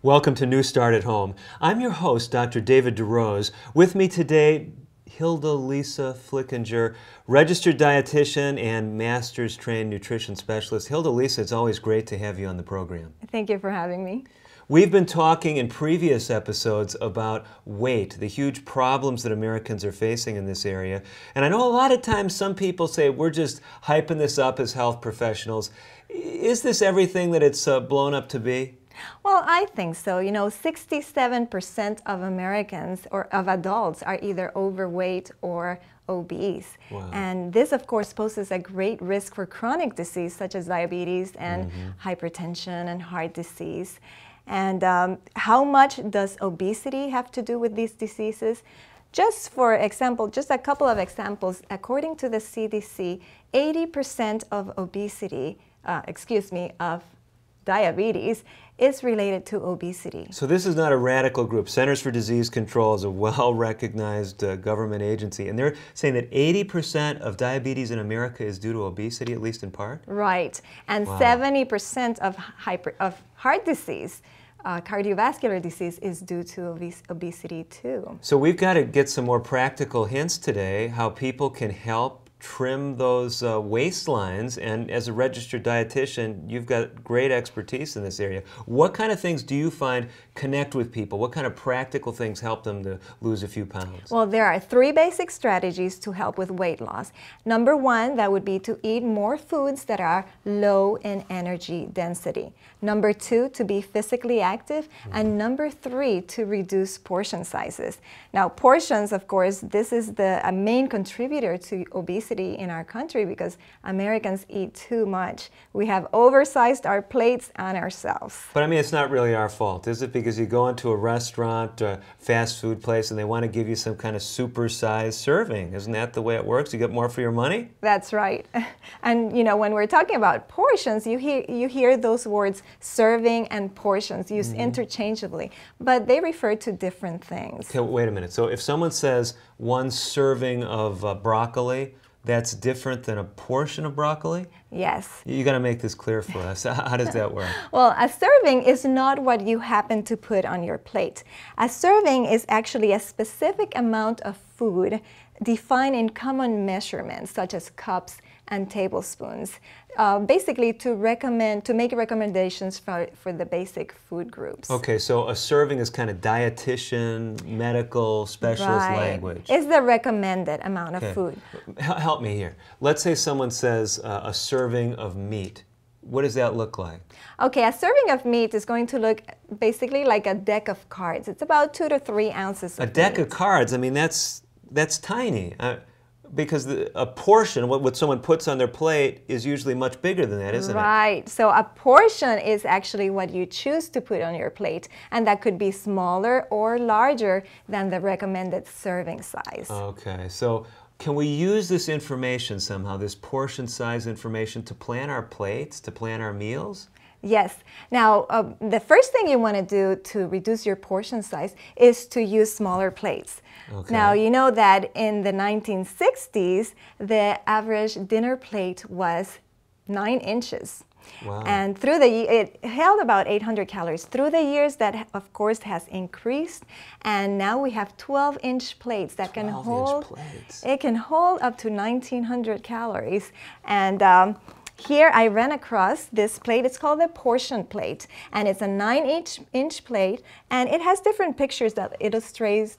Welcome to New Start at Home. I'm your host, Dr. David DeRose. With me today, Hildelisa Flickinger, registered dietitian and master's trained nutrition specialist. Hildelisa, it's always great to have you on the program. Thank you for having me. We've been talking in previous episodes about weight, the huge problems that Americans are facing in this area. And I know a lot of times some people say we're just hyping this up as health professionals. Is this everything that it's blown up to be? Well, I think so. 67% of Americans or of adults are either overweight or obese. Wow. And this, of course, poses a great risk for chronic disease such as diabetes and hypertension and heart disease. And how much does obesity have to do with these diseases? Just for example, just a couple of examples, according to the CDC, 80% of of diabetes is related to obesity. So this is not a radical group. Centers for Disease Control is a well-recognized government agency, and they're saying that 80% of diabetes in America is due to obesity, at least in part? Right, and Wow. 70% of heart disease, cardiovascular disease, is due to obesity too. So we've got to get some more practical hints today, how people can help trim those waistlines, and as a registered dietitian, you've got great expertise in this area. What kind of things do you find connect with people? What kind of practical things help them to lose a few pounds? Well, there are three basic strategies to help with weight loss. Number one, that would be to eat more foods that are low in energy density. Number two, to be physically active. And number three, to reduce portion sizes. Now, portions, of course, this is a main contributor to obesity in our country because Americans eat too much. We have oversized our plates on ourselves. But I mean, it's not really our fault, is it? Because you go into a restaurant, a fast food place, and they want to give you some kind of super-sized serving. Isn't that the way it works? You get more for your money? That's right. And when we're talking about portions, you hear those words serving and portions used interchangeably, but they refer to different things. Okay, wait a minute. So if someone says one serving of broccoli, that's different than a portion of broccoli? Yes. You got to make this clear for us. How does that work? Well, a serving is not what you happen to put on your plate. A serving is actually a specific amount of food defined in common measurements, such as cups and tablespoons, basically to make recommendations for the basic food groups. Okay, so a serving is kind of dietitian, medical, specialist Right. language. It's the recommended amount of food. Help me here. Let's say someone says a serving of meat. What does that look like? Okay, a serving of meat is going to look basically like a deck of cards. It's about 2 to 3 ounces of A deck meat. of cards, I mean, that's tiny. Because a portion, what someone puts on their plate, is usually much bigger than that, isn't it? Right. So a portion is actually what you choose to put on your plate, and that could be smaller or larger than the recommended serving size. Okay, so can we use this information somehow, this portion size information, to plan our plates, to plan our meals? Yes. Now, the first thing you want to do to reduce your portion size is to use smaller plates. Okay. Now, you know that in the 1960s, the average dinner plate was 9 inches. Wow. And it held about 800 calories. Through the years, that, of course, has increased. And now we have 12-inch plates that can hold, it can hold up to 1,900 calories. And here I ran across this plate. It's called a portion plate, and it's a 9-inch plate, and it has different pictures that illustrates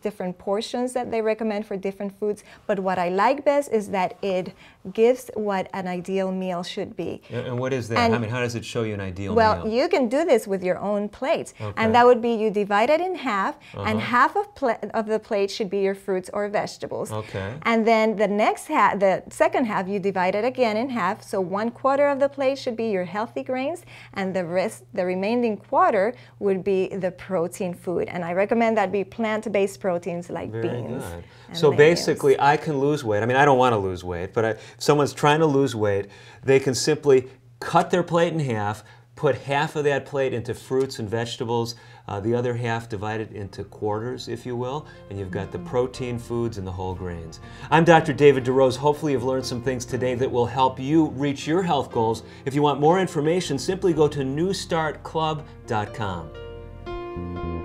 different portions that they recommend for different foods. But what I like best is that it gives what an ideal meal should be. And what is that? I mean, how does it show you an ideal Well, meal? you can do this with your own plate. Okay. And that would be you divide it in half, and half of the plate should be your fruits or vegetables. Okay. And then the second half, you divide it again in half. So 1/4 of the plate should be your healthy grains, and the remaining quarter would be the protein food. And I recommend that be plant-based proteins like Very beans. good. and So legumes. basically, I can lose weight. I mean, I don't want to lose weight, but if someone's trying to lose weight, they can simply cut their plate in half, put half of that plate into fruits and vegetables, the other half divided into quarters, if you will, and you've got the protein foods and the whole grains. I'm Dr. David DeRose. Hopefully you've learned some things today that will help you reach your health goals. If you want more information, simply go to newstartclub.com.